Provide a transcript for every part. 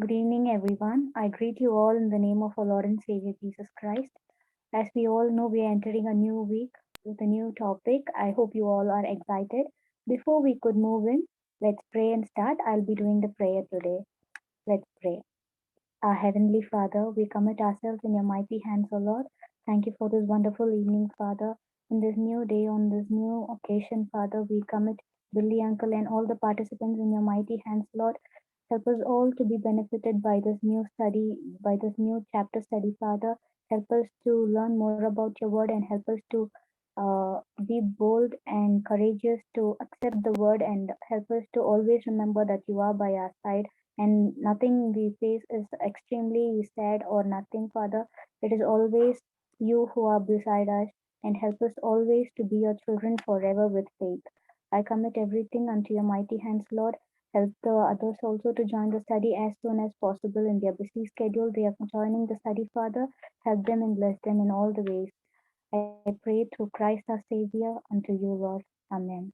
Good evening, everyone. I greet you all in the name of our Lord and Savior Jesus Christ. As we all know, we are entering a new week with a new topic. I hope you all are excited. Before we could move in, let's pray and start. I'll be doing the prayer today. Let's pray. Our Heavenly Father, we commit ourselves in your mighty hands, O Lord. Thank you for this wonderful evening, Father. In this new day, on this new occasion, Father, we commit Billy Uncle and all the participants in your mighty hands, Lord. Help us all to be benefited by this new study, by this new chapter study, Father. Help us to learn more about your word and help us to be bold and courageous to accept the word and help us to always remember that you are by our side and nothing we face is extremely sad or nothing, Father. It is always you who are beside us and help us always to be your children forever with faith. I commit everything unto your mighty hands, Lord. Help the others also to join the study as soon as possible in their busy schedule. They are joining the study, Father. Help them and bless them in all the ways. I pray through Christ our Savior unto you, Lord. Amen.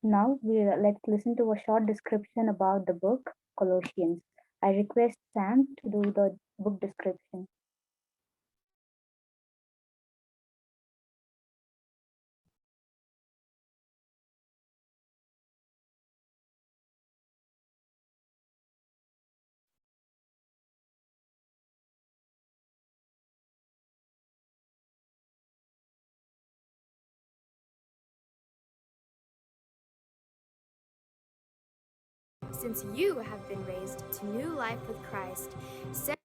Now let's listen to a short description about the book Colossians. I request Sam to do the book description. Since you have been raised to new life with Christ, set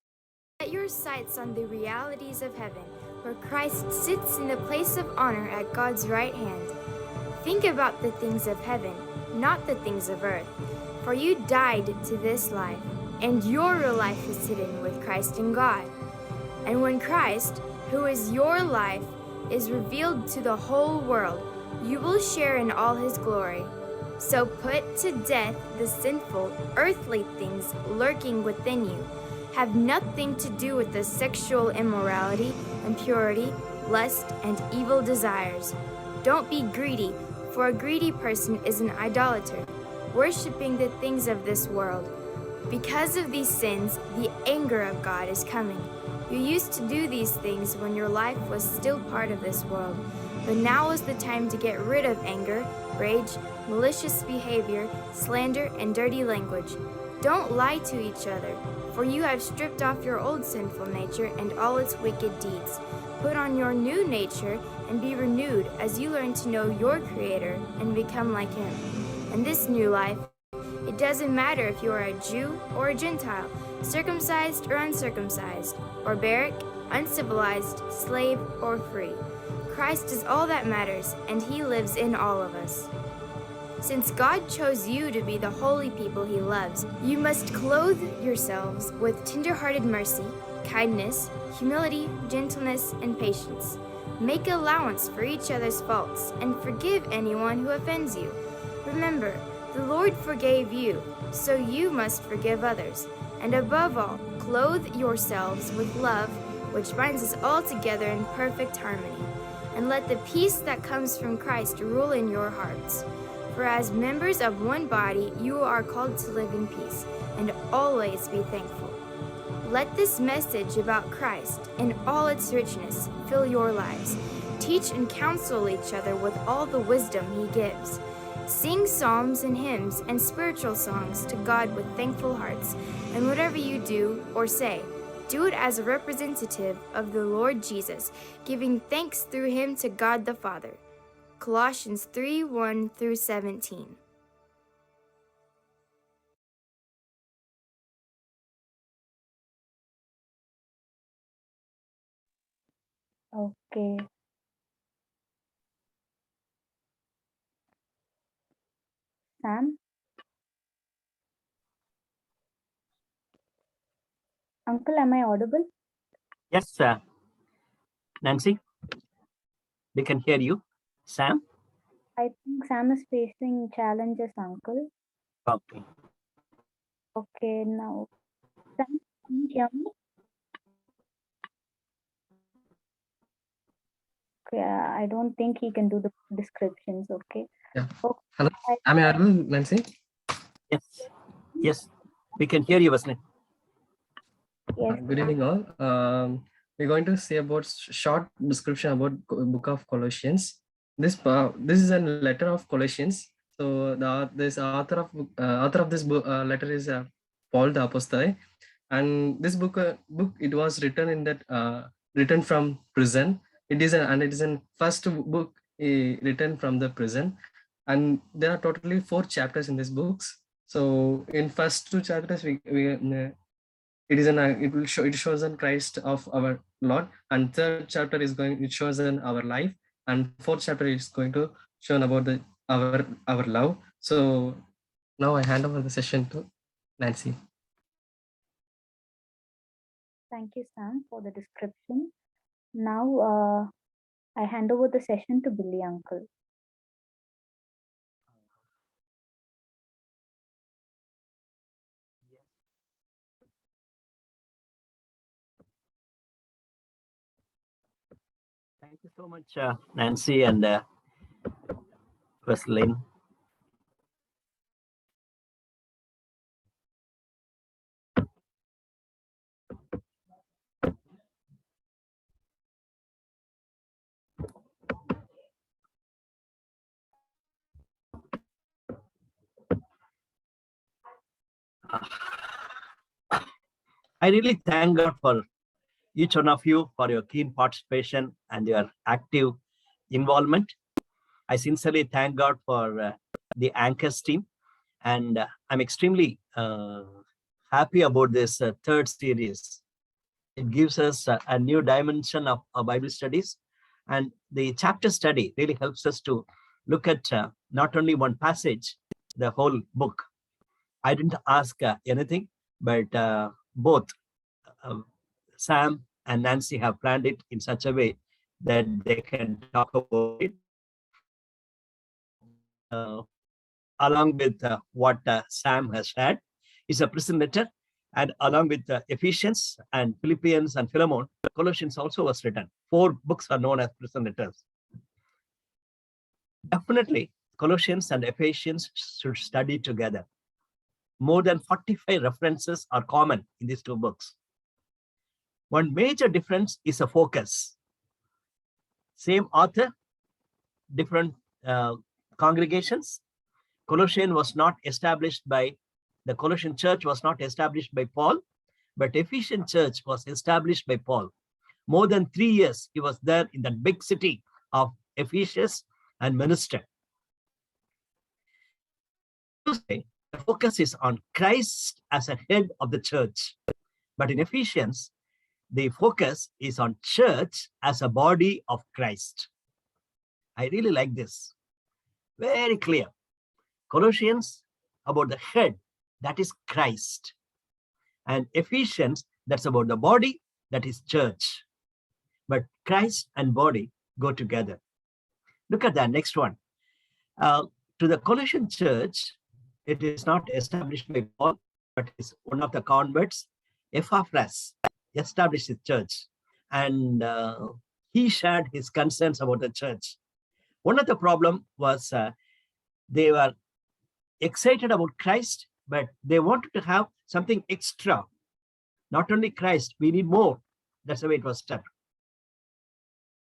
your sights on the realities of heaven, where Christ sits in the place of honor at God's right hand. Think about the things of heaven, not the things of earth, for you died to this life, and your real life is hidden with Christ in God. And when Christ, who is your life, is revealed to the whole world, you will share in all his glory. So put to death the sinful, earthly things lurking within you. Have nothing to do with the sexual immorality, impurity, lust, and evil desires. Don't be greedy, for a greedy person is an idolater, worshiping the things of this world. Because of these sins, the anger of God is coming. You used to do these things when your life was still part of this world, but now is the time to get rid of anger, rage, malicious behavior, slander, and dirty language. Don't lie to each other, for you have stripped off your old sinful nature and all its wicked deeds. Put on your new nature and be renewed as you learn to know your Creator and become like Him. And this new life, it doesn't matter if you are a Jew or a Gentile, circumcised or uncircumcised, barbaric, uncivilized, slave or free. Christ is all that matters, and He lives in all of us. Since God chose you to be the holy people He loves, you must clothe yourselves with tender-hearted mercy, kindness, humility, gentleness, and patience. Make allowance for each other's faults, and forgive anyone who offends you. Remember, the Lord forgave you, so you must forgive others. And above all, clothe yourselves with love, which binds us all together in perfect harmony. And let the peace that comes from Christ rule in your hearts. For as members of one body, you are called to live in peace, and always be thankful. Let this message about Christ, in all its richness, fill your lives. Teach and counsel each other with all the wisdom He gives. Sing psalms and hymns and spiritual songs to God with thankful hearts, and whatever you do or say, do it as a representative of the Lord Jesus, giving thanks through Him to God the Father. Colossians 3:1-17. Okay. Sam, Uncle, am I audible? Yes, sir. Nancy, we can hear you. Sam? I think Sam is facing challenges, Uncle. Okay. Okay, now, Sam, can you hear me? Okay, I don't think he can do the descriptions, okay? Yeah. Okay. Hello. Am I audible, Nancy? Yes. Yes, we can hear you, Vasni. Yes. Good evening, all. We're going to say about short description about book of Colossians. This is a letter of Colossians. So this author of this book letter is Paul the Apostle, and this book it was written in that written from prison. It is a first book written from the prison, and there are totally 4 chapters in this books. So in first 2 chapters it shows on Christ of our Lord, and third chapter it shows on our life, and fourth chapter is going to show about our love. So now I hand over the session to Nancy. Thank you, Sam, for the description. Now, I hand over the session to Billy Uncle. Thank you so much, Nancy and Wesley. I really thank God for each one of you for your keen participation and your active involvement. I sincerely thank God for the Anchors team, and I'm extremely happy about this third series. It gives us a new dimension of our Bible studies, and the chapter study really helps us to look at not only one passage, the whole book. I didn't ask anything, but both Sam and Nancy have planned it in such a way that they can talk about it along with what Sam has shared. It's a prison letter, and along with Ephesians and Philippians and Philemon, Colossians also was written. 4 books are known as prison letters. Definitely, Colossians and Ephesians should study together. More than 45 references are common in these 2 books. One major difference is a focus. Same author, different congregations. Colossian was not established by, the Colossian church was not established by Paul, but Ephesian church was established by Paul. More than 3 years, he was there in that big city of Ephesus and ministered. The focus is on Christ as a head of the church. But in Ephesians, the focus is on church as a body of Christ. I really like this. Very clear. Colossians about the head, that is Christ. And Ephesians, that's about the body, that is church. But Christ and body go together. Look at that next one. To the Colossian church, it is not established by Paul, but it's one of the converts, Epaphras, established his church. And he shared his concerns about the church. One of the problems was they were excited about Christ, but they wanted to have something extra. Not only Christ, we need more. That's the way it was said.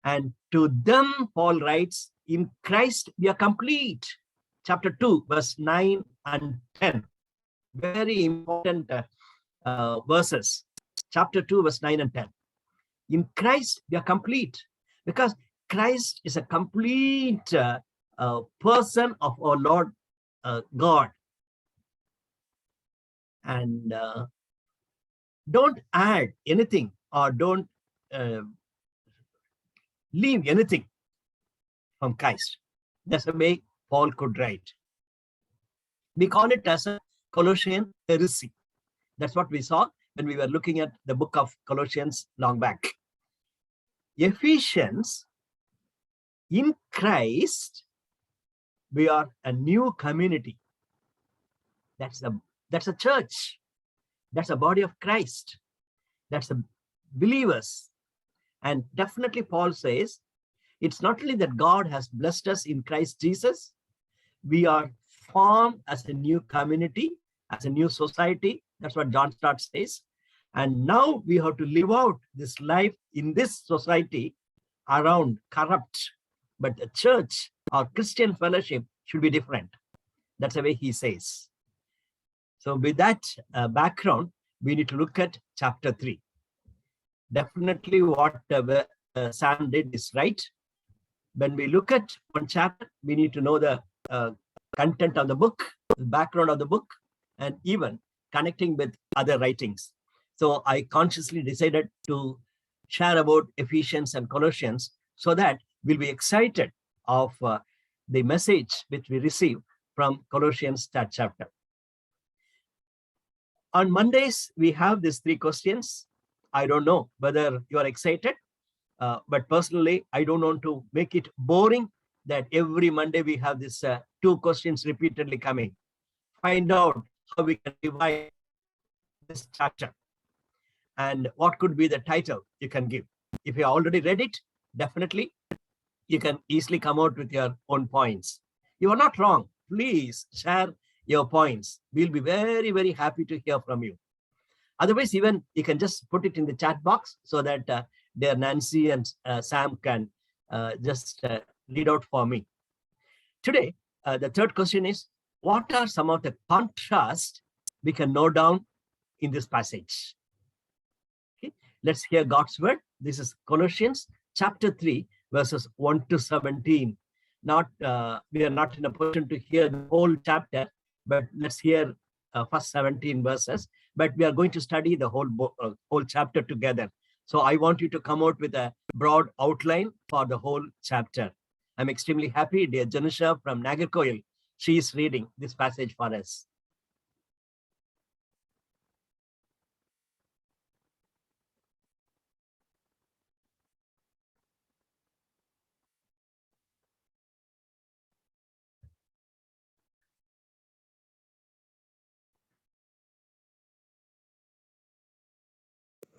And to them, Paul writes, in Christ we are complete. Chapter 2, verse 9 and 10. Very important verses. Chapter 2, verse 9 and 10. In Christ we are complete, because Christ is a complete person of our Lord God. And don't add anything or don't leave anything from Christ. That's the way Paul could write. We call it as a Colossian heresy. That's what we saw when we were looking at the book of Colossians long back. Ephesians, in Christ, we are a new community. That's a church. That's a body of Christ. That's the believers. And definitely Paul says, it's not only that God has blessed us in Christ Jesus, we are formed as a new community as a new society. That's what John Stott says. And now we have to live out this life in this society around corrupt. But the church or Christian fellowship should be different. That's the way he says. So with that background, we need to look at chapter 3. Definitely what Sam did is right. When we look at one chapter, we need to know the content of the book, the background of the book, and even connecting with other writings. So I consciously decided to share about Ephesians and Colossians so that we'll be excited of the message which we receive from Colossians that chapter. On Mondays, we have these 3 questions. I don't know whether you are excited, but personally, I don't want to make it boring that every Monday we have this 2 questions repeatedly coming. Find out how we can divide this chapter and what could be the title you can give. If you already read it, definitely you can easily come out with your own points. You are not wrong. Please share your points. We'll be very, very happy to hear from you. Otherwise, even you can just put it in the chat box so that dear Nancy and Sam can just read out for me. Today, the third question is, what are some of the contrasts we can note down in this passage? Okay, let's hear God's word. This is Colossians chapter 3, verses 1 to 17. We are not in a position to hear the whole chapter, but let's hear first 17 verses. But we are going to study the whole chapter together. So I want you to come out with a broad outline for the whole chapter. I'm extremely happy, dear Janusha from Nagercoil. She is reading this passage for us.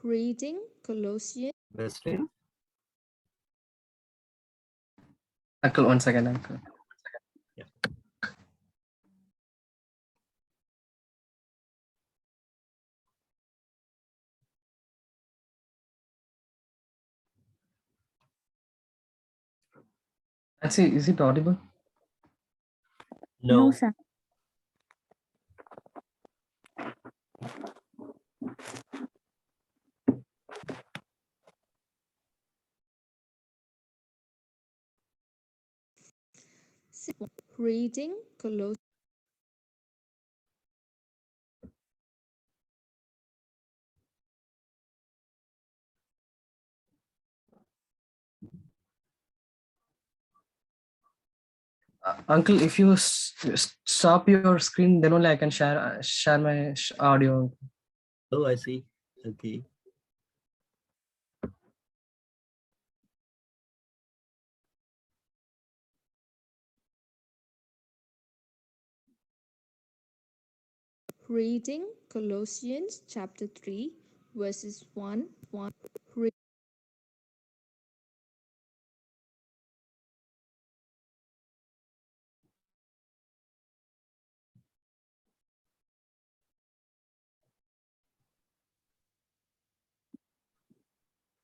Reading Colossians. Weston. Uncle, 1 second, Uncle. Yeah. Nancy, is it audible? No, No. Sam. Reading Colossians. Uncle, if you stop your screen, then only I can share my audio. Oh, I see. Okay. Reading Colossians chapter 3, verses 1.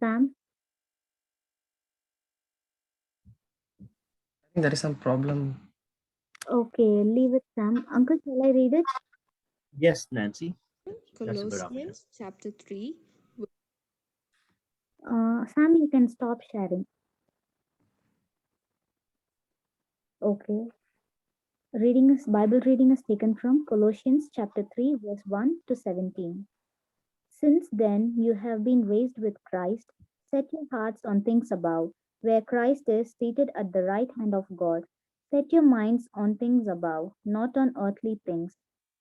Sam? I think there is some problem. Okay, leave it, Sam. Uncle, shall I read it? Yes, Nancy. That's a good option. Colossians chapter 3. Sam, you can stop sharing. Okay. Bible reading is taken from Colossians chapter 3, verse 1 to 17. Since then you have been raised with Christ, set your hearts on things above, where Christ is seated at the right hand of God. Set your minds on things above, not on earthly things.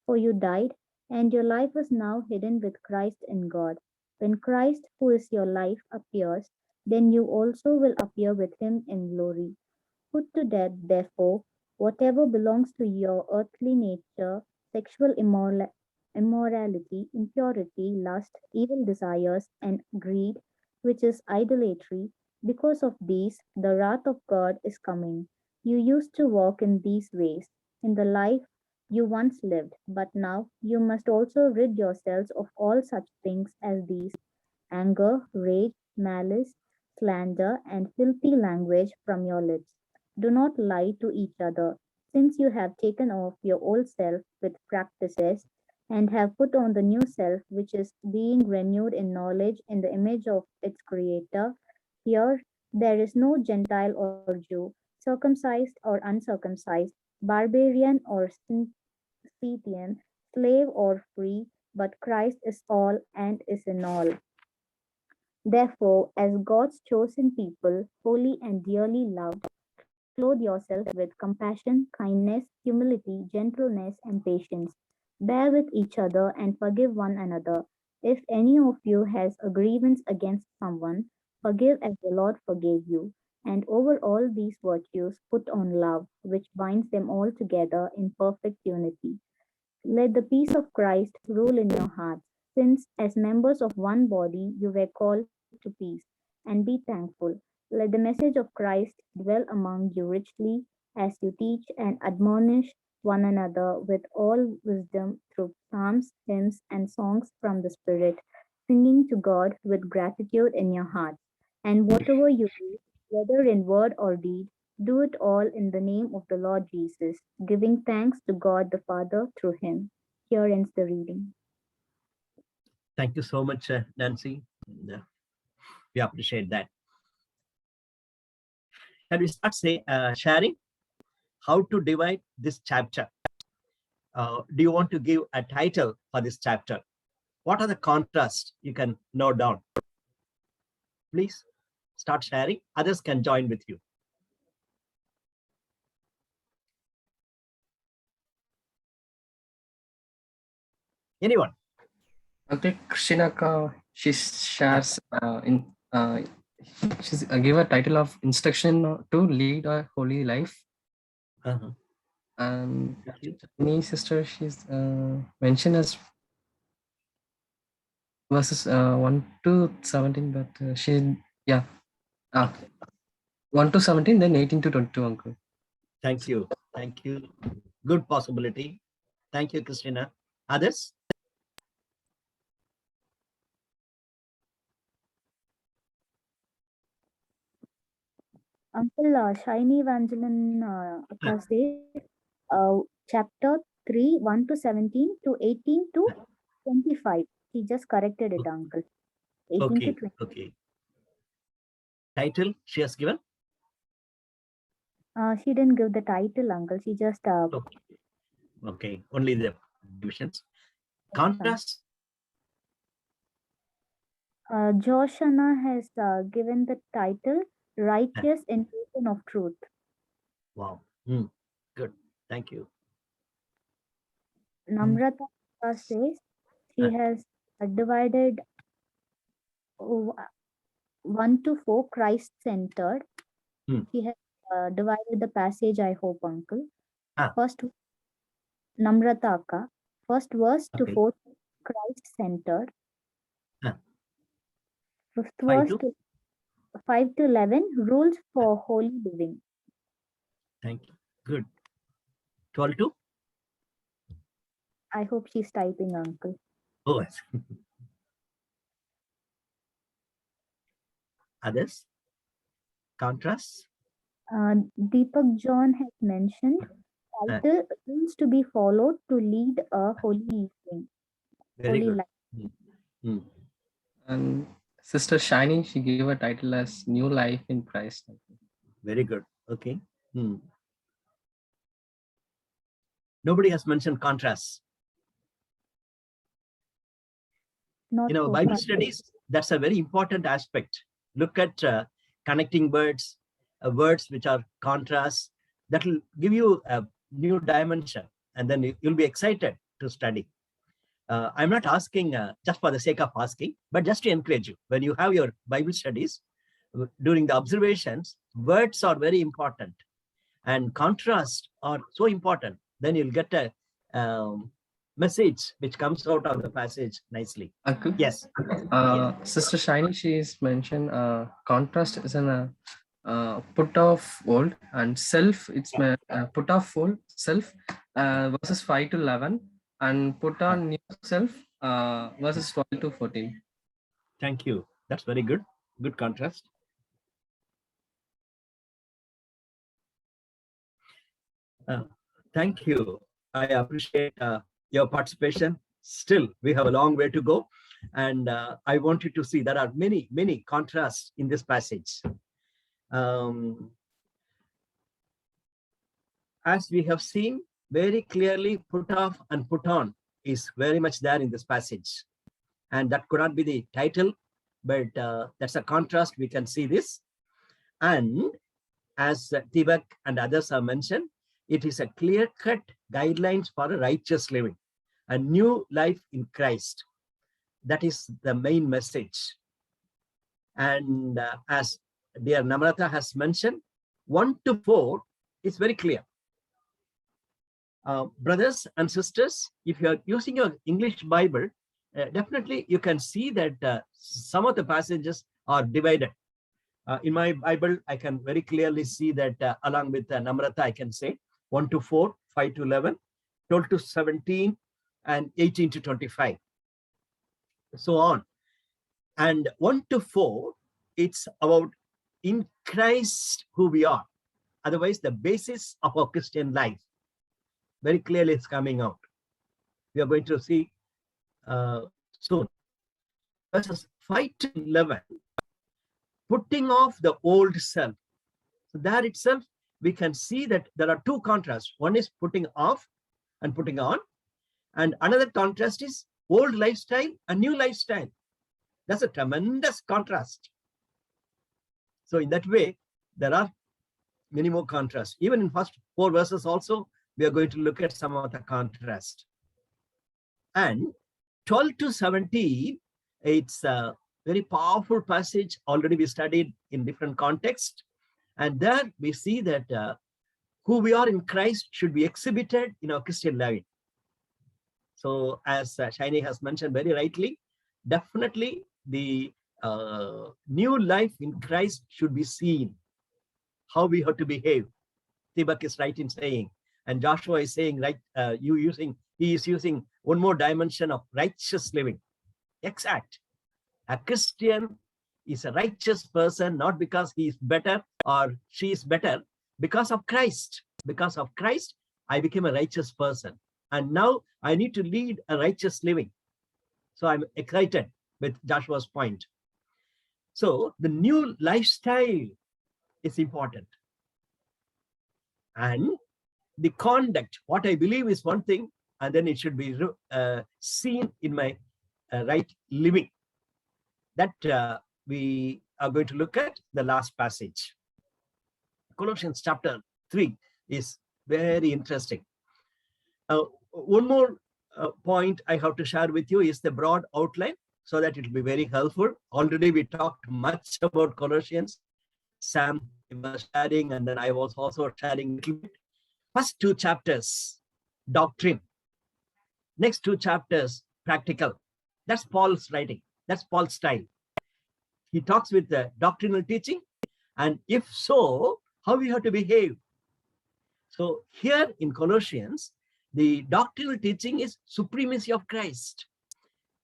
For you died, and your life is now hidden with Christ in God. When Christ, who is your life, appears, then you also will appear with him in glory. Put to death, therefore, whatever belongs to your earthly nature, sexual immorality, impurity, lust, evil desires, and greed, which is idolatry. Because of these, the wrath of God is coming. You used to walk in these ways in the life you once lived, but now you must also rid yourselves of all such things as these: anger, rage, malice, slander, and filthy language from your lips. Do not lie to each other, since you have taken off your old self with practices and have put on the new self, which is being renewed in knowledge in the image of its Creator. Here there is no Gentile or Jew, circumcised or uncircumcised, barbarian or Scythian, slave or free, but Christ is all and is in all. Therefore, as God's chosen people, holy and dearly loved, clothe yourself with compassion, kindness, humility, gentleness, and patience. Bear with each other and forgive one another. If any of you has a grievance against someone, forgive as the Lord forgave you. And over all these virtues, put on love, which binds them all together in perfect unity. Let the peace of Christ rule in your hearts, since as members of one body you were called to peace, and be thankful. Let the message of Christ dwell among you richly as you teach and admonish one another with all wisdom through psalms, hymns, and songs from the Spirit, singing to God with gratitude in your hearts. And whatever you do, whether in word or deed, do it all in the name of the Lord Jesus, giving thanks to God the Father through him. Here ends the reading. Thank you so much, Nancy. And, we appreciate that. Can we start sharing how to divide this chapter? Do you want to give a title for this chapter? What are the contrasts you can note down? Please start sharing. Others can join with you. Anyone? Uncle Krishnaka, she shares she's give a title of instruction to lead a holy life. And me sister, she's mentioned as verses 1 to 17, but she 1 to 17, then 18 to 22, uncle. Thank you. Thank you. Good possibility. Thank you, Christina. Others? Uncle Shiny Evangeline says, chapter 3, 1 to 17 to 18 to 25. He just corrected it, Uncle. 18 Okay, to 20. okay. Title she has given? She didn't give the title, Uncle. She just... Okay, only the divisions. Contrast? Joshana has given the title Righteous Intuition of Truth. Wow. Good. Thank you. Namrata says she has divided 1 to 4 Christ-centered. She has divided the passage, I hope, Uncle. First, Namrata Akka, first verse to 4th, Christ-centered. Fifth verse to 5 to 11, rules for holy living. Thank you. Good. 12 to? I hope she's typing, Uncle. Oh, others? Contrast? Deepak John has mentioned title rules to be followed to lead a holy evening. Very holy good. life. And Sister Shiny, she gave a title as New Life in Christ. Very good. Okay. Nobody has mentioned contrast. Not in our Bible studies, that's a very important aspect. Look at connecting words, words which are contrasts. That will give you a new dimension, and then you'll be excited to study. I'm not asking just for the sake of asking, but just to encourage you. When you have your Bible studies, during the observations, words are very important, and contrasts are so important. Then you'll get a message which comes out of the passage nicely. Uncle? Yes. Sister Shiny, she's mentioned contrast is an put off old, and self, it's put off old self, verses 5 to 11, and put on new self, verses 12 to 14. Thank you. That's very good. Good contrast. Thank you. I appreciate your participation. Still, we have a long way to go. And I want you to see there are many, many contrasts in this passage. As we have seen very clearly, put off and put on is very much there in this passage. And that could not be the title, but that's a contrast. We can see this. And as Tibak and others have mentioned, it is a clear-cut guidelines for a righteous living, a new life in Christ. That is the main message. And as dear Namrata has mentioned, 1 to 4 is very clear. Brothers and sisters, if you are using your English Bible, definitely you can see that some of the passages are divided. In my Bible, I can very clearly see that along with Namrata, I can say 1 to 4, 5 to 11, 12 to 17, and 18 to 25, so on. And 1 to 4, it's about in Christ who we are. Otherwise, the basis of our Christian life very clearly is coming out. We are going to see soon. Verses 5 to 11, putting off the old self. So there itself, we can see that there are two contrasts. One is putting off and putting on. And another contrast is old lifestyle and new lifestyle. That's a tremendous contrast. So in that way, there are many more contrasts. Even in first 4 verses also, we are going to look at some of the contrast. And 12 to 17, it's a very powerful passage. Already we studied in different contexts. And there we see that who we are in Christ should be exhibited in our Christian life. So as Shaini has mentioned very rightly, definitely the new life in Christ should be seen. How we have to behave. Tibak is right in saying, and Joshua is saying, right, he is using one more dimension of righteous living. Exact. A Christian is a righteous person, not because he is better or she is better, because of Christ. Because of Christ, I became a righteous person. And now I need to lead a righteous living. So I'm excited with Joshua's point. So the new lifestyle is important. And the conduct, what I believe is one thing, and then it should be seen in my right living. That we are going to look at the last passage. Colossians chapter 3 is very interesting. One more point I have to share with you is the broad outline, so that it will be very helpful. Already we talked much about Colossians. Sam was sharing, and then I was also sharing a little bit. First 2 chapters, doctrine. Next 2 chapters, practical. That's Paul's writing. That's Paul's style. He talks with the doctrinal teaching, and if so, how we have to behave. So here in Colossians, the doctrinal teaching is supremacy of Christ.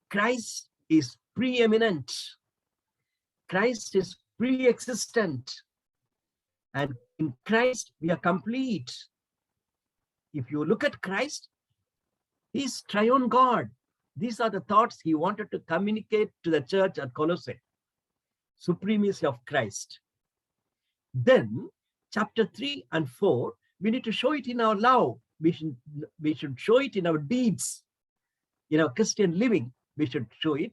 Christ is preeminent. Christ is pre-existent. And in Christ, we are complete. If you look at Christ, he's triune God. These are the thoughts he wanted to communicate to the church at Colossae. Supremacy of Christ. Then, chapter 3 and 4, we need to show it in our love. We should show it in our deeds. In our Christian living, we should show it.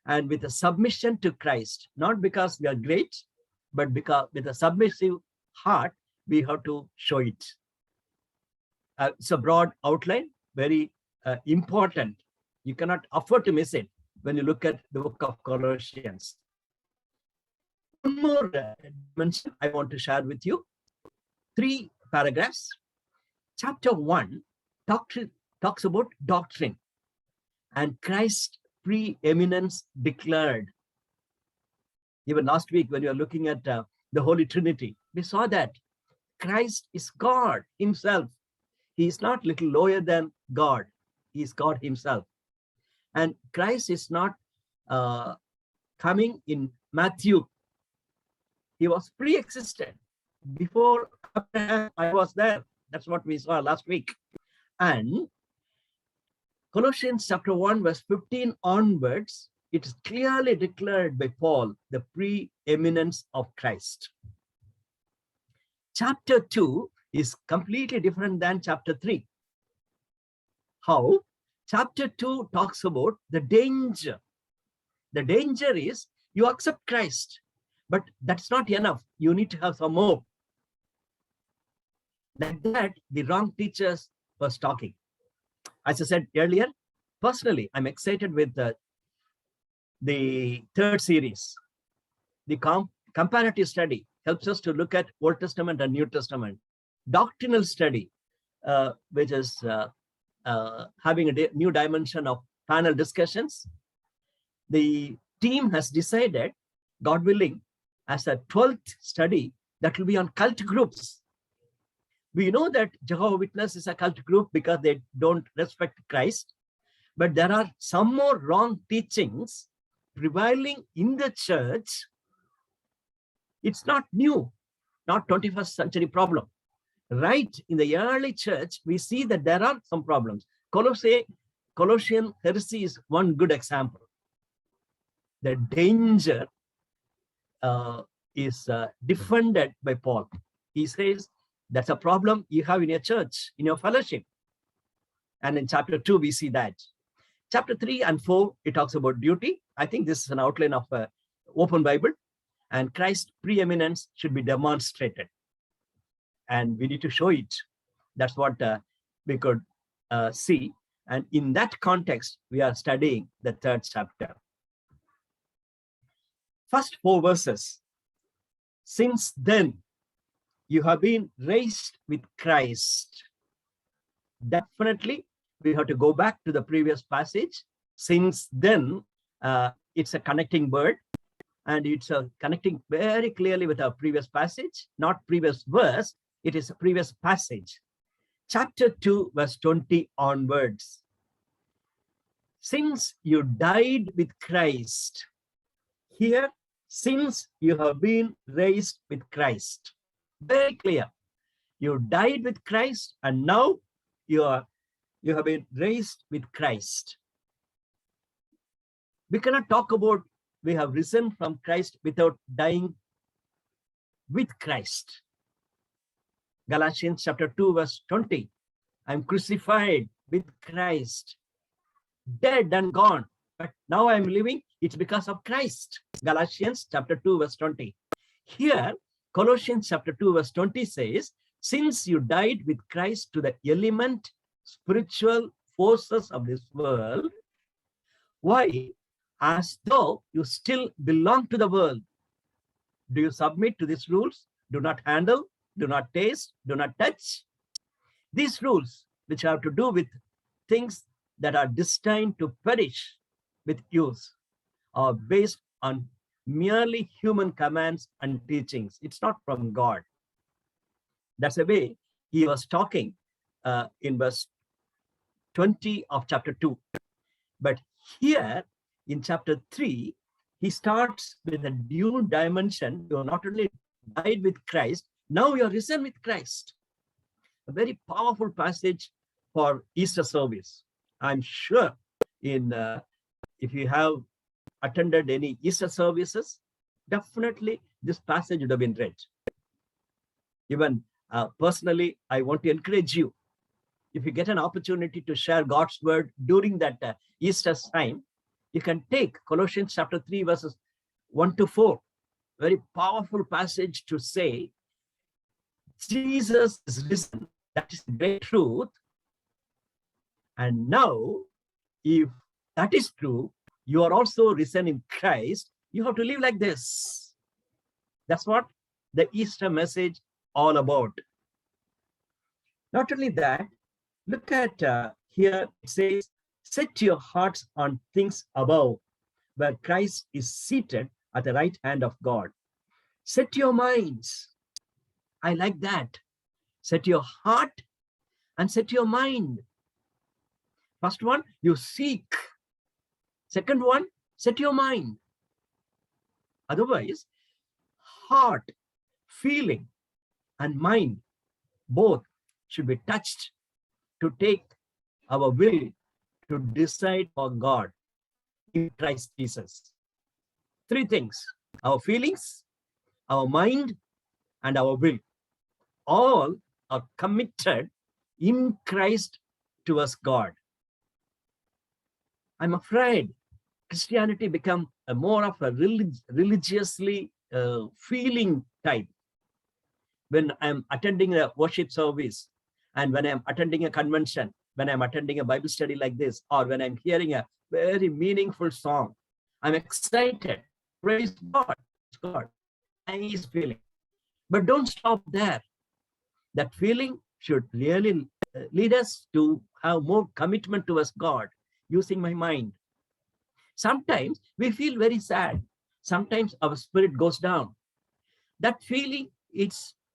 And with a submission to Christ, not because we are great, but because with a submissive heart, we have to show it. It's a broad outline, very important. You cannot afford to miss it when you look at the book of Colossians. One more dimension I want to share with you. 3 paragraphs. Chapter 1 talks about doctrine and Christ's preeminence declared. Even last week, when you are looking at the the Holy Trinity. We saw that Christ is God himself. He is not little lower than God. He is God himself. And Christ is not coming in Matthew. He was pre-existent. Before Abraham, I was there. That's what we saw last week. And Colossians chapter 1, verse 15 onwards, it is clearly declared by Paul the preeminence of Christ. Chapter 2 is completely different than chapter 3. How? Chapter 2 talks about the danger. The danger is you accept Christ, but that's not enough. You need to have some more. Like that, the wrong teachers was talking. As I said earlier, personally, I'm excited with the third series. The comparative study helps us to look at Old Testament and New Testament. Doctrinal study, which is having a new dimension of panel discussions. The team has decided, God willing, as a 12th study that will be on cult groups. We know that Jehovah's Witness is a cult group because they don't respect Christ, but there are some more wrong teachings prevailing in the church. It's not new, not 21st century problem. Right in the early church, we see that there are some problems. Colossian heresy is one good example. The danger is defended by Paul. He says, that's a problem you have in your church, in your fellowship. And in chapter 2, we see that. Chapter 3 and 4, it talks about duty. I think this is an outline of an open Bible. And Christ's preeminence should be demonstrated. And we need to show it. That's what we could see. And in that context, we are studying the third chapter. First 4 verses. Since then, you have been raised with Christ. Definitely, we have to go back to the previous passage. Since then, it's a connecting word. And it's connecting very clearly with our previous passage, not previous verse. It is a previous passage. Chapter 2, verse 20 onwards. Since you died with Christ. Here, since you have been raised with Christ. Very clear. You died with Christ and now you have been raised with Christ. We cannot talk about we have risen from Christ without dying with Christ. Galatians chapter 2, verse 20. I'm crucified with Christ, dead and gone, but now I'm living. It's because of Christ. Galatians chapter 2, verse 20. Here, Colossians chapter 2, verse 20 says, since you died with Christ to the element, spiritual forces of this world, why? As though you still belong to the world. Do you submit to these rules? Do not handle, do not taste, do not touch. These rules, which have to do with things that are destined to perish with use, are based on merely human commands and teachings. It's not from God. That's the way he was talking in verse 20 of chapter 2. But here in chapter 3, he starts with a new dimension. You are not only died with Christ, now you are risen with Christ. A very powerful passage for Easter service. I'm sure if you have attended any Easter services, definitely this passage would have been read. Even personally, I want to encourage you, if you get an opportunity to share God's word during that Easter time, you can take Colossians chapter 3, verses 1 to 4. Very powerful passage to say, Jesus is risen. That is the great truth. And now, if that is true, you are also risen in Christ. You have to live like this. That's what the Easter message all about. Not only that, look at here, it says, set your hearts on things above, where Christ is seated at the right hand of God. Set your minds. I like that. Set your heart and set your mind. First one, you seek. Second one, set your mind. Otherwise, heart, feeling, and mind both should be touched to take our will to decide for God in Christ Jesus. Three things: our feelings, our mind, and our will. All are committed in Christ towards God. I'm afraid Christianity become a more of a religiously feeling type. When I'm attending a worship service, and when I'm attending a convention, when I'm attending a Bible study like this, or when I'm hearing a very meaningful song, I'm excited. Praise God. God. Nice feeling. But don't stop there. That feeling should really lead us to have more commitment towards God, using my mind. Sometimes we feel very sad. Sometimes our spirit goes down. That feeling,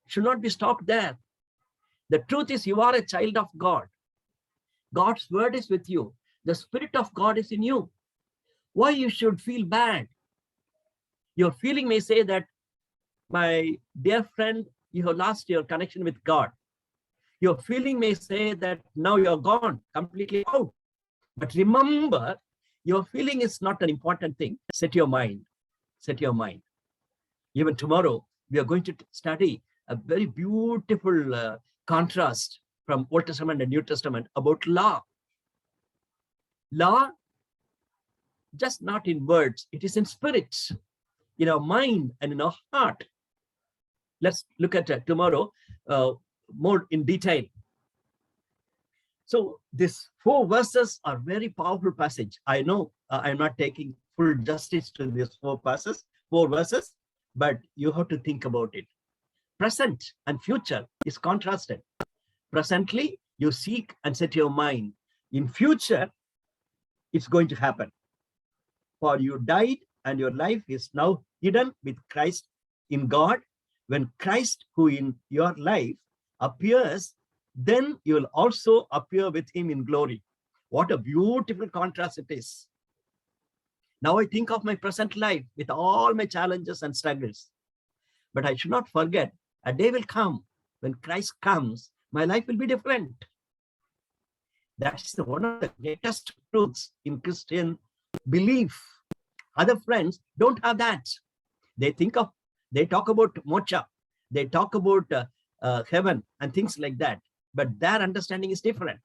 should not be stopped there. The truth is, you are a child of God. God's word is with you. The Spirit of God is in you. Why you should feel bad? Your feeling may say that, my dear friend, you have lost your connection with God. Your feeling may say that now you're gone, completely out. But remember, your feeling is not an important thing. Set your mind. Set your mind. Even tomorrow, we are going to study a very beautiful contrast from Old Testament and New Testament about law. Law, just not in words, it is in spirit, in our mind and in our heart. Let's look at tomorrow more in detail. So these 4 verses are very powerful passage. I know I'm not taking full justice to these 4 verses, but you have to think about it. Present and future is contrasted. Presently, you seek and set your mind. In future, it's going to happen. For you died and your life is now hidden with Christ in God. When Christ, who in your life appears, then you will also appear with him in glory. What a beautiful contrast it is. Now I think of my present life with all my challenges and struggles. But I should not forget, a day will come when Christ comes, my life will be different. That's one of the greatest truths in Christian belief. Other friends don't have that. They talk about moksha, they talk about heaven and things like that, but their understanding is different.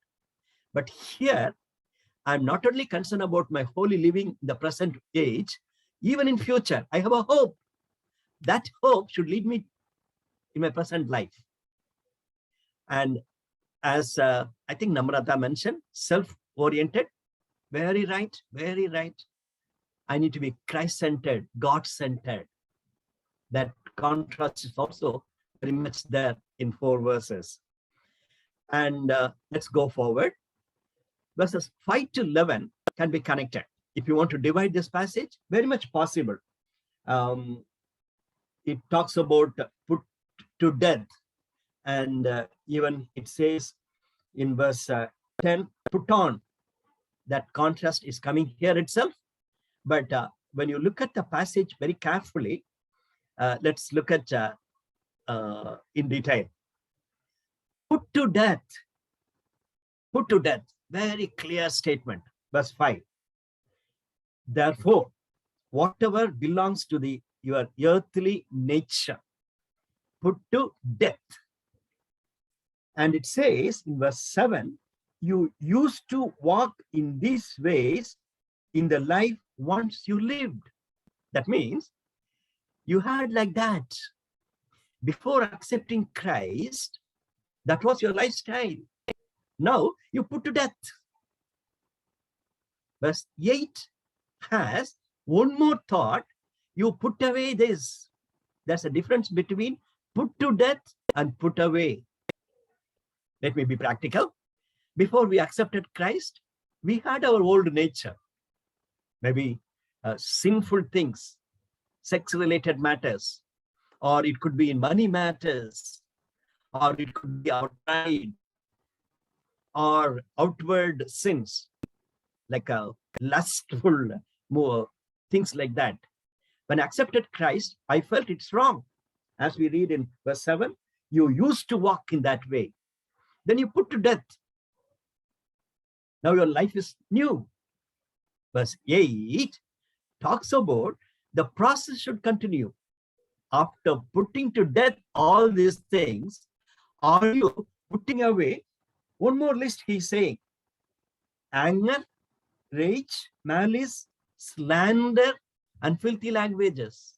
But here, I'm not only concerned about my holy living in the present age, even in future, I have a hope. That hope should lead me in my present life. And as I think Namrata mentioned, self-oriented, very right, very right. I need to be Christ-centered, God-centered. That contrast is also very much there in 4 verses. And let's go forward. Verses 5 to 11 can be connected. If you want to divide this passage, very much possible. It talks about put to death. And even it says in verse 10, put on. That contrast is coming here itself. But when you look at the passage very carefully, let's look at in detail. Put to death. Put to death. Very clear statement. Verse 5. Therefore, whatever belongs to your earthly nature, put to death. And it says in verse 7, you used to walk in these ways in the life once you lived. That means you had like that. Before accepting Christ, that was your lifestyle. Now you put to death. Verse 8 has one more thought. You put away this. There's a difference between put to death and put away. Let me be practical. Before we accepted Christ, we had our old nature. Maybe sinful things, sex-related matters, or it could be in money matters, or it could be our pride, or outward sins, like a lustful more things like that. When I accepted Christ, I felt it's wrong. As we read in verse 7, you used to walk in that way. Then you put to death. Now your life is new. Verse 8 talks about the process should continue. After putting to death all these things, are you putting away? One more list he's saying: anger, rage, malice, slander, and filthy languages.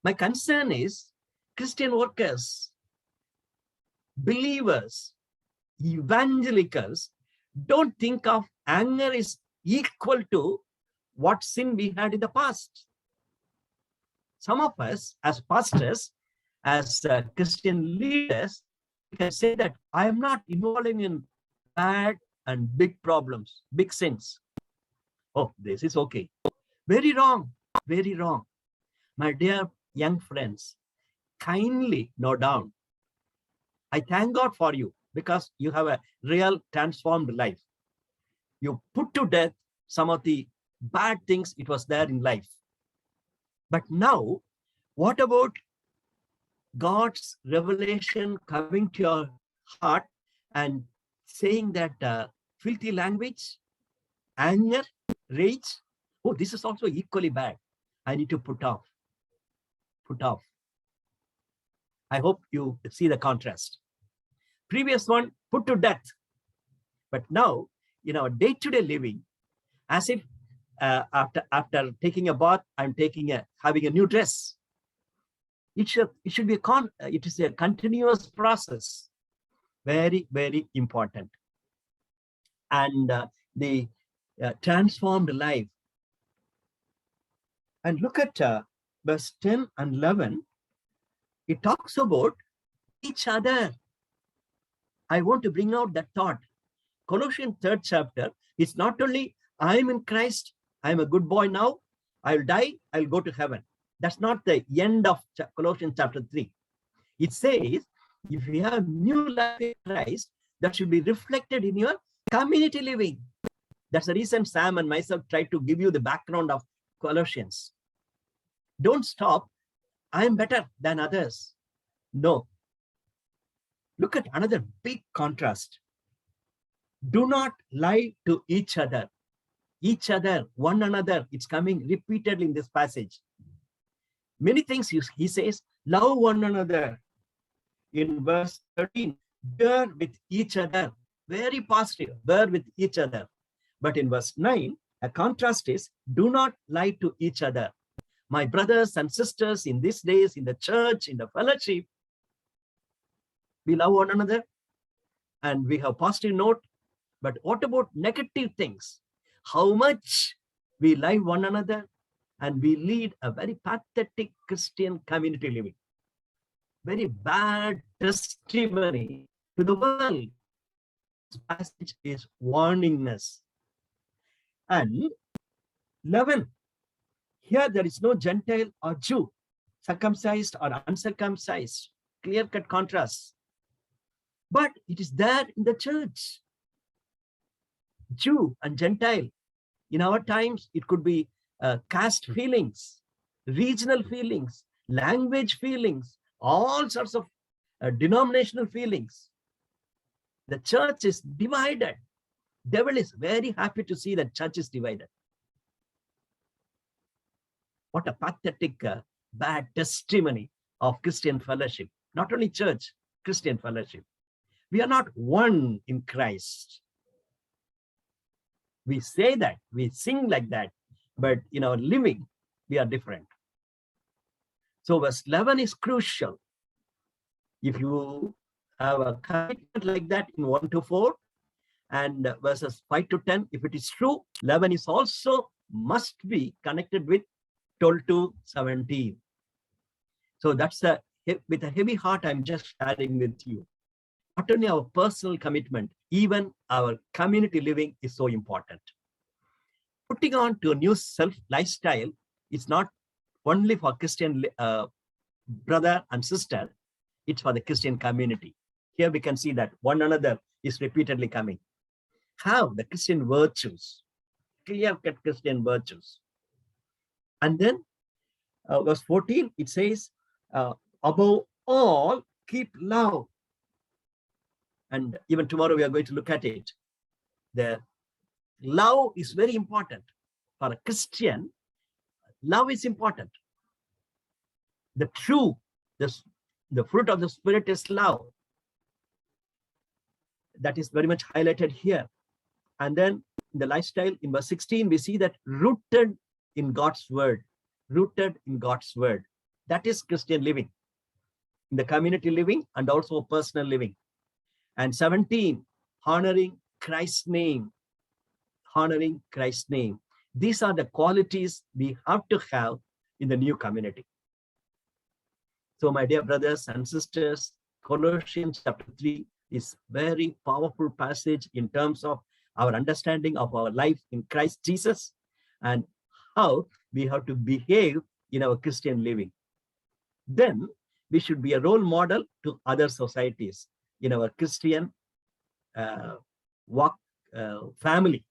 My concern is Christian workers, believers, evangelicals don't think of anger is equal to what sin we had in the past. Some of us as pastors, as Christian leaders, can say that I am not involving in bad and big problems, big sins. Oh, this is okay. Very wrong, very wrong. My dear young friends, kindly note down. I thank God for you because you have a real transformed life. You put to death some of the bad things it was there in life. But now, what about God's revelation coming to your heart and saying that filthy language, anger, rage, oh, this is also equally bad. I need to put off. Put off. I hope you see the contrast. Previous one, put to death. But now, in our day-to-day living, as if after taking a bath, I'm having a new dress. It should be it is a continuous process. Very, very important. And the transformed life. And look at verse 10 and 11. It talks about each other. I want to bring out that thought. Colossians 3rd chapter, it's not only I'm in Christ, I'm a good boy now, I'll die, I'll go to heaven. That's not the end of Colossians chapter 3. It says, if you have new life in Christ, that should be reflected in your community living. That's the reason Sam and myself tried to give you the background of Colossians. Don't stop, I'm better than others. No. Look at another big contrast. Do not lie to each other. Each other, one another. It's coming repeatedly in this passage. Many things he says, love one another. In verse 13, bear with each other. Very positive, bear with each other. But in verse 9, a contrast is, do not lie to each other. My brothers and sisters in these days, in the church, in the fellowship, we love one another and we have positive note. But what about negative things? How much we lie one another and we lead a very pathetic Christian community living. Very bad testimony to the world. This passage is warning us. And 11, here there is no Gentile or Jew, circumcised or uncircumcised, clear-cut contrast. But it is there in the church. Jew and Gentile. In our times, it could be caste feelings, regional feelings, language feelings, all sorts of denominational feelings. The church is divided. Devil is very happy to see that church is divided. What a pathetic, bad testimony of Christian fellowship. Not only church, Christian fellowship. We are not one in Christ. We say that, we sing like that, but in our living, we are different. So verse 11 is crucial. If you have a commitment like that in 1 to 4, and verses 5 to 10, if it is true, 11 is also must be connected with 12 to 17. So that's with a heavy heart, I'm just sharing with you. Not only our personal commitment, even our community living is so important. Putting on to a new self lifestyle is not only for Christian brother and sister, it's for the Christian community. Here we can see that one another is repeatedly coming. Have the Christian virtues, clear-cut Christian virtues. And then verse 14, it says, above all, keep love. And even tomorrow we are going to look at it. The love is very important. For a Christian, love is important. The fruit of the Spirit is love. That is very much highlighted here. And then in the lifestyle, in verse 16, we see that rooted in God's word. Rooted in God's word. That is Christian living. In the community living and also personal living. And 17, honoring Christ's name. Honoring Christ's name. These are the qualities we have to have in the new community. So my dear brothers and sisters, Colossians chapter 3 is very powerful passage in terms of our understanding of our life in Christ Jesus and how we have to behave in our Christian living. Then we should be a role model to other societies in our Christian family.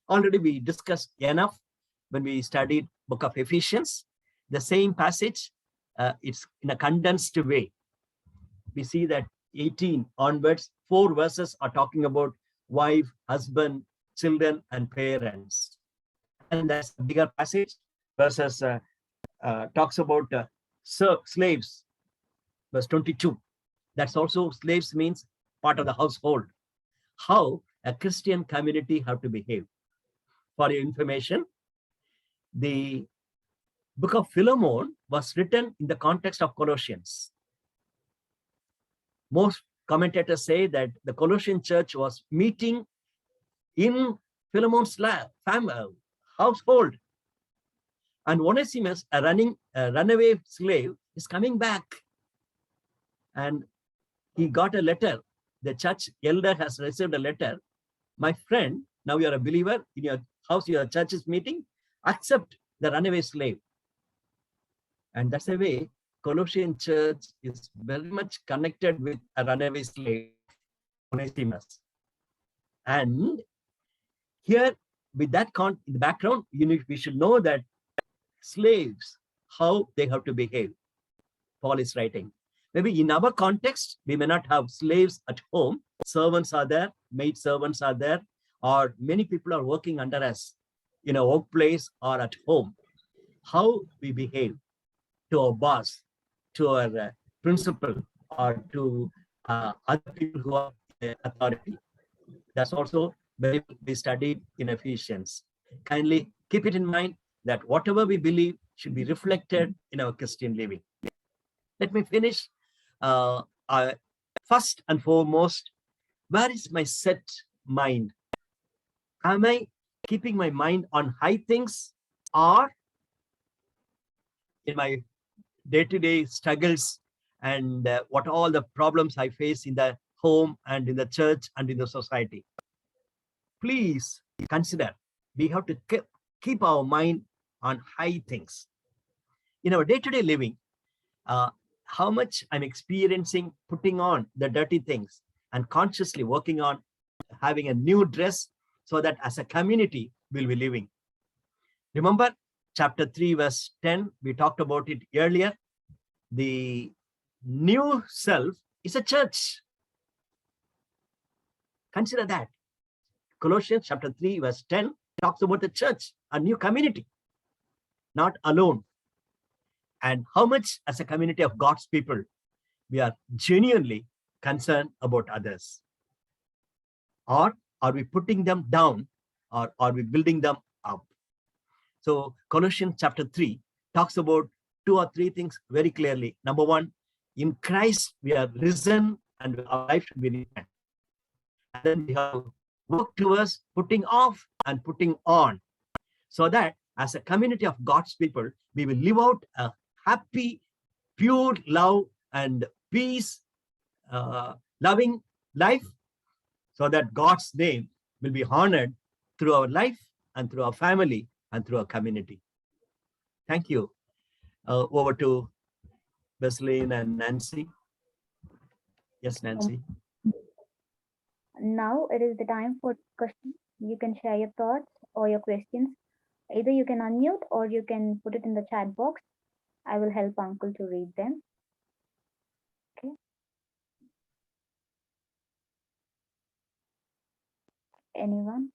Already we discussed enough when we studied book of Ephesians. The same passage, it's in a condensed way. We see that 18 onwards, 4 verses are talking about wife, husband, children, and parents. And that's a bigger passage. Verses talks about slaves, verse 22. That's also slaves means part of the household. How a Christian community have to behave. For your information, the book of Philemon was written in the context of Colossians. Most commentators say that the Colossian church was meeting in Philemon's household. And Onesimus, a runaway slave, is coming back. And he got a letter. The church elder has received a letter. My friend, now you are a believer, in your house, your church is meeting, accept the runaway slave. And that's the way Colossian church is very much connected with a runaway slave, Onesimus. And here, with that in the background, we should know that slaves, how they have to behave. Paul is writing. Maybe in our context, we may not have slaves at home. Servants are there, maid servants are there, or many people are working under us in a workplace or at home. How we behave to our boss, to our principal, or to other people who are in authority. That's also very we studied in Ephesians. Kindly keep it in mind that whatever we believe should be reflected in our Christian living. Let me finish. First and foremost, where is my set mind? Am I keeping my mind on high things, or in my day-to-day struggles and what all the problems I face in the home and in the church and in the society? Please consider, we have to keep our mind on high things. In our day-to-day living, how much I'm experiencing putting on the dirty things and consciously working on having a new dress so that as a community we'll be living. Remember chapter 3 verse 10, we talked about it earlier. The new self is a church. Consider that. Colossians chapter 3 verse 10 talks about the church, a new community, not alone. And how much as a community of God's people, we are genuinely concerned about others. Or are we putting them down, or are we building them up? So Colossians chapter 3 talks about 2 or 3 things very clearly. Number 1, in Christ we are risen and our life should be risen. And then we have work towards putting off and putting on, so that as a community of God's people, we will live out a happy, pure love and peace, loving life, so that God's name will be honored through our life and through our family and through our community. Thank you. Over to Wesleyan and Nancy. Yes, Nancy. Now it is the time for questions. You can share your thoughts or your questions. Either you can unmute or you can put it in the chat box. I will help Uncle to read them. Okay. Anyone?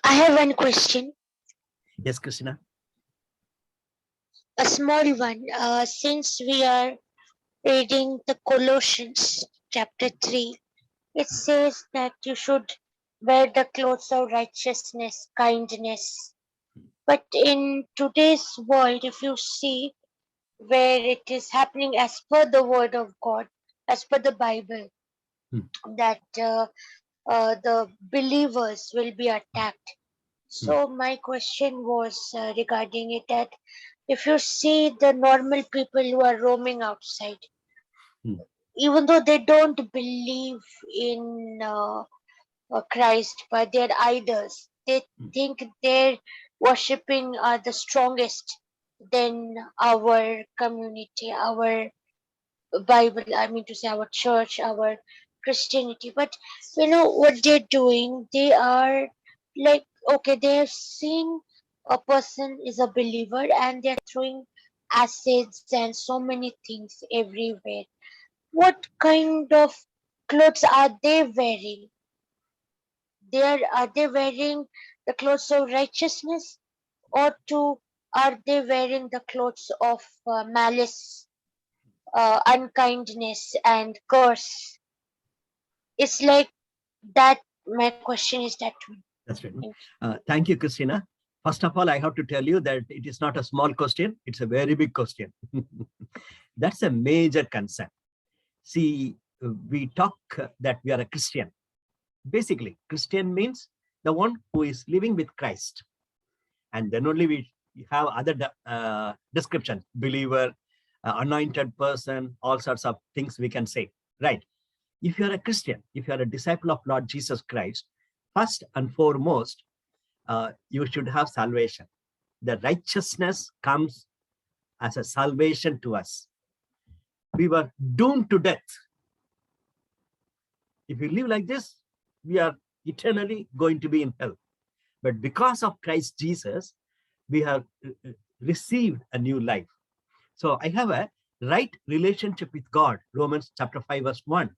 I have one question, Yes, Christina. a small one. Since we are reading the Colossians chapter 3, it says that you should wear the clothes of righteousness, kindness. But in today's world, if you see where it is happening as per the word of God, as per the Bible, that the believers will be attacked. So my question was regarding it, that if you see the normal people who are roaming outside, even though they don't believe in Christ, but they're idols, they think their worshipping are the strongest than our community, our Bible, I mean to say our church, our Christianity. But you know what they're doing? They are like, okay, they have seen a person is a believer and they're throwing acids and so many things everywhere. What kind of clothes are they wearing? Are they wearing the clothes of righteousness, or are they wearing the clothes of malice, unkindness, and curse? It's like that. My question is that one. That's right. Thank you, Christina. First of all, I have to tell you that it is not a small question. It's a very big question. That's a major concern. See, we talk that we are a Christian. Basically, Christian means the one who is living with Christ. And then only we have other descriptions, believer, anointed person, all sorts of things we can say, right? If you are a Christian, if you are a disciple of Lord Jesus Christ, first and foremost, you should have salvation. The righteousness comes as a salvation to us. We were doomed to death. If we live like this, we are eternally going to be in hell. But because of Christ Jesus, we have received a new life. So I have a right relationship with God, Romans chapter 5, verse 1.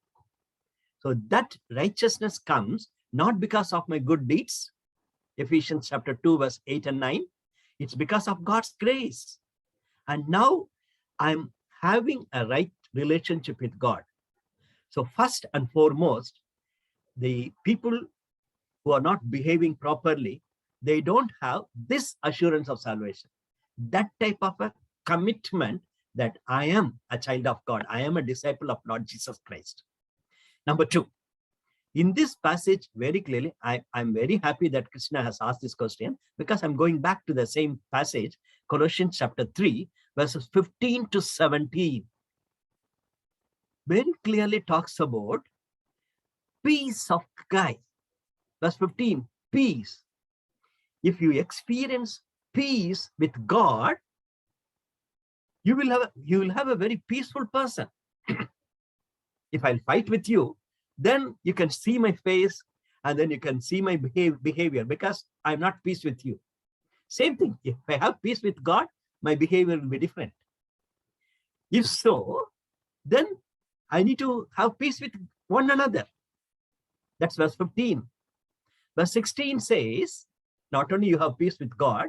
So that righteousness comes not because of my good deeds, Ephesians chapter 2, verse 8 and 9. It's because of God's grace. And now I'm having a right relationship with God. So first and foremost, the people who are not behaving properly, they don't have this assurance of salvation. That type of a commitment that I am a child of God. I am a disciple of Lord Jesus Christ. Number two, in this passage, very clearly, I'm very happy that Krishna has asked this question, because I'm going back to the same passage, Colossians chapter 3, verses 15 to 17. Very clearly talks about peace of Christ. Verse 15, peace. If you experience peace with God, you will have a very peaceful person. If I'll fight with you, then you can see my face and then you can see my behavior, because I'm not peace with you. Same thing, if I have peace with God, my behavior will be different. If so, then I need to have peace with one another. That's verse 15. Verse 16 says, not only you have peace with God,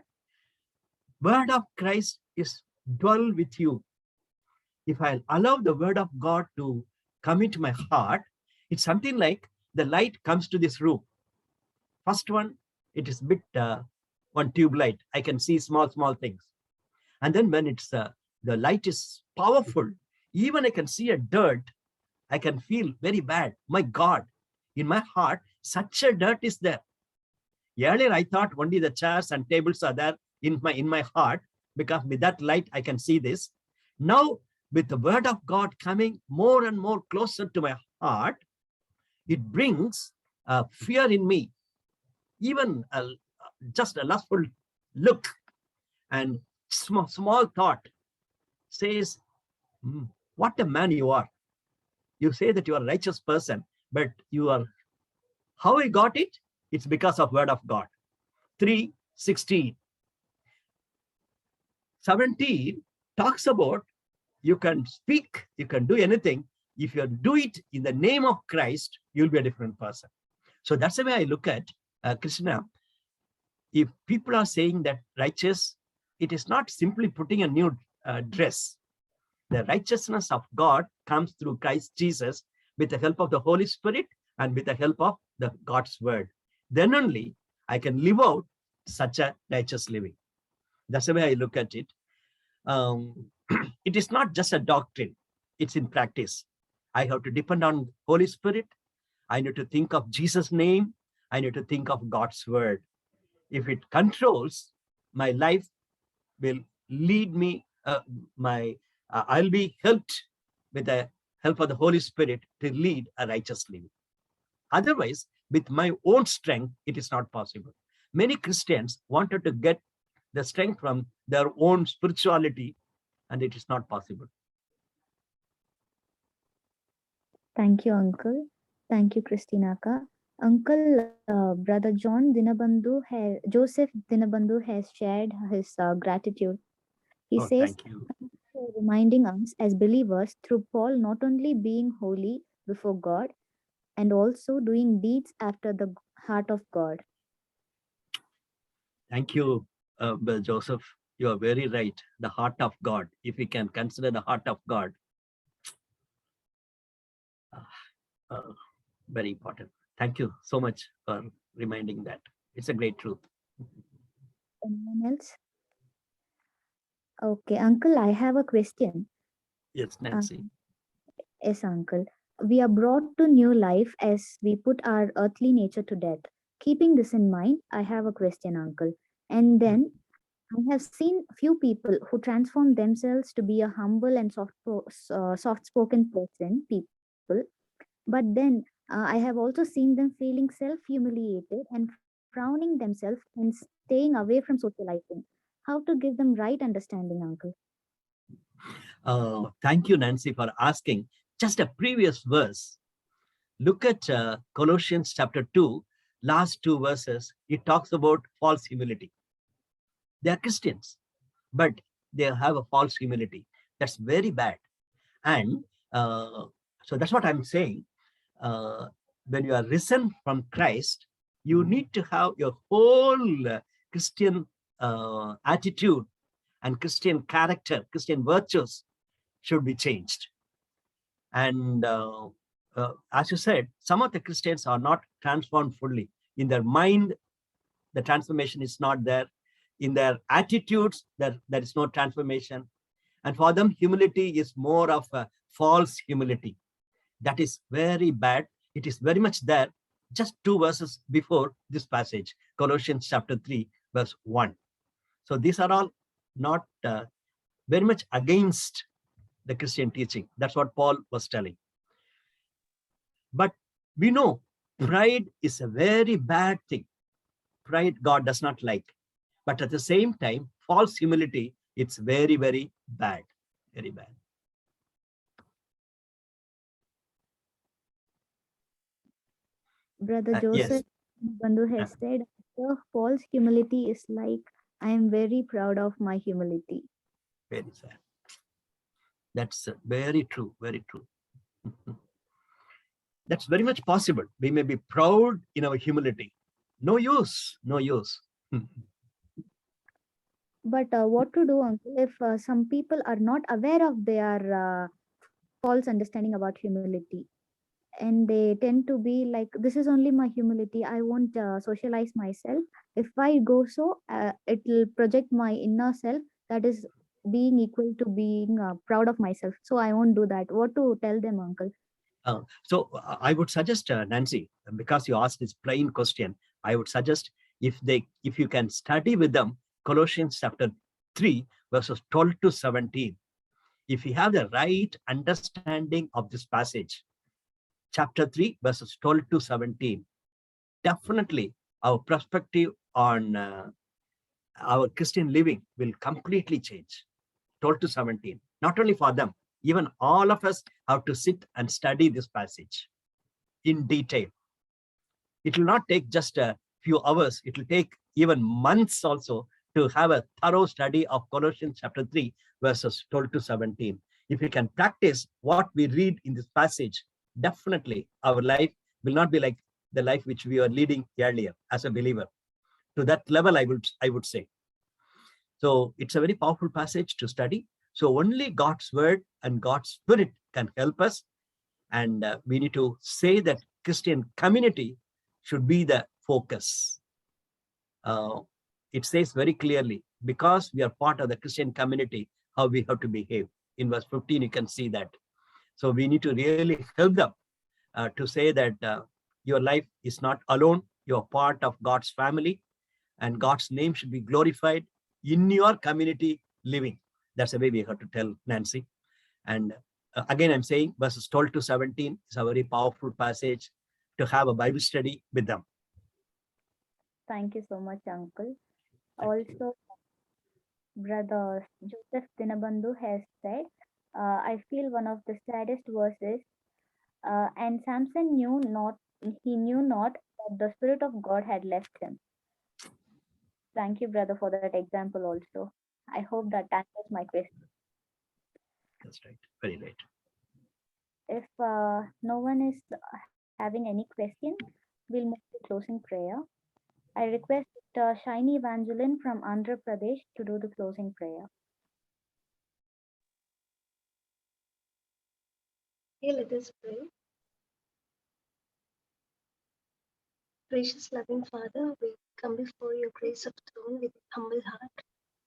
word of Christ is dwell with you. If I allow the word of God to come into my heart, it's something like the light comes to this room. First one, it is bit one tube light. I can see small things. And then when it's the light is powerful, even I can see a dirt, I can feel very bad. My God, in my heart, such a dirt is there. Earlier, I thought only the chairs and tables are there in my heart, because with that light, I can see this. Now, with the word of God coming more and more closer to my heart, it brings fear in me, even just a lustful look. and small thought says, what a man you are. You say that you are a righteous person, but you are, how I got it? It's because of word of God. 3:16. 17 talks about you can speak, you can do anything. If you do it in the name of Christ, you'll be a different person. So that's the way I look at Krishna. If people are saying that righteous, it is not simply putting a new dress. The righteousness of God comes through Christ Jesus with the help of the Holy Spirit and with the help of the God's word. Then only I can live out such a righteous living. That's the way I look at it. It is not just a doctrine, it's in practice. I have to depend on Holy Spirit. I need to think of Jesus' name. I need to think of God's word. If it controls my life, will lead me, I'll be helped with the help of the Holy Spirit to lead a righteous living. Otherwise, with my own strength, it is not possible. Many Christians wanted to get the strength from their own spirituality, and it is not possible. Thank you, Uncle. Thank you, Christinaka. Uncle, Brother Joseph Dinabandhu has shared his gratitude. He says, thank you. for reminding us as believers through Paul not only being holy before God and also doing deeds after the heart of God. Thank you, Brother Joseph. You are very right. The heart of God. If we can consider the heart of God, very important. Thank you so much for reminding that. It's a great truth. Anyone else? Okay, Uncle, I have a question. Yes, Nancy. Yes, Uncle. We are brought to new life as we put our earthly nature to death. Keeping this in mind, I have a question, Uncle. And then I have seen few people who transform themselves to be a humble and soft-spoken people. But then I have also seen them feeling self-humiliated and frowning themselves and staying away from socializing. How to give them right understanding, Uncle? Thank you, Nancy, for asking. Just a previous verse. Look at Colossians chapter 2, last 2 verses. It talks about false humility. They are Christians, but they have a false humility. That's very bad. And so that's what I'm saying. When you are risen from Christ, you need to have your whole Christian attitude and Christian character, Christian virtues should be changed. And as you said, some of the Christians are not transformed fully. In their mind, the transformation is not there. In their attitudes, there is no transformation. And for them, humility is more of a false humility. That is very bad. It is very much there. Just 2 verses before this passage, Colossians chapter 3, verse 1. So these are all not very much against the Christian teaching. That's what Paul was telling. But we know pride is a very bad thing. Pride God does not like. But at the same time, false humility, it's very, very bad. Very bad. Brother Joseph Bandhu has said, false humility is like, I am very proud of my humility. Very sad. That's very true, very true. That's very much possible. We may be proud in our humility. No use, no use. But what to do, Uncle, if some people are not aware of their false understanding about humility? And they tend to be like, this is only my humility. I won't socialize myself. If I go so, it will project my inner self that is being equal to being proud of myself. So I won't do that. What to tell them, Uncle? So I would suggest, Nancy, because you asked this plain question, I would suggest if you can study with them Colossians chapter 3, verses 12 to 17. If you have the right understanding of this passage, chapter 3, verses 12 to 17, definitely our perspective on our Christian living will completely change. 12 to 17. Not only for them, even all of us have to sit and study this passage in detail. It will not take just a few hours. It will take even months also to have a thorough study of Colossians chapter 3, verses 12 to 17. If we can practice what we read in this passage, definitely our life will not be like the life which we were leading earlier as a believer. To that level, I would say. So it's a very powerful passage to study. So only God's word and God's spirit can help us. And we need to say that Christian community should be the focus. It says very clearly, because we are part of the Christian community, how we have to behave. In verse 15, you can see that. So we need to really help them to say that your life is not alone. You're part of God's family, and God's name should be glorified in your community living. That's the way we have to tell Nancy. And again, I'm saying verses 12 to 17 is a very powerful passage to have a Bible study with them. Thank you so much, Uncle. Also, Brother Joseph Dinabandhu has said, I feel one of the saddest verses, and Samson knew not that the Spirit of God had left him. Thank you, brother, for that example also. I hope that answers my question. That's right. Very right. If no one is having any question, we'll move to closing prayer. I request Shiny Evangeline from Andhra Pradesh to do the closing prayer. Okay, let us pray. Gracious loving Father, we come before your grace of throne with a humble heart.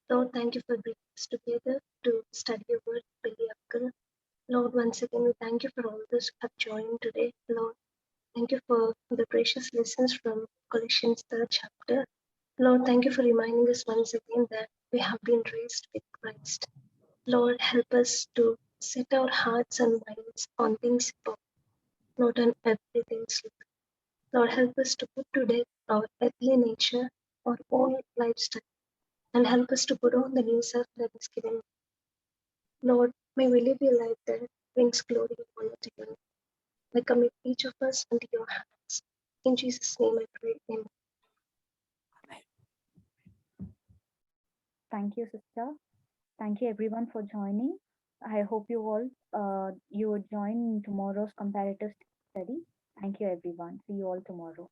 Lord, thank you for bringing us together to study your word, Billy Uncle. Lord, once again, we thank you for all those who have joined today. Lord, thank you for the precious lessons from Colossians 3rd chapter. Lord, thank you for reminding us once again that we have been raised with Christ. Lord, help us to set our hearts and minds on things above, not on everything slip. Lord, help us to put to death our earthly nature, our own lifestyle, and help us to put on the new self that is given. Lord, may we live a life that brings glory and honor to you. I commit each of us into your hands. In Jesus' name I pray. Amen. Thank you, sister. Thank you, everyone, for joining. I hope you all you would join tomorrow's comparative study. Thank you, everyone. See you all tomorrow.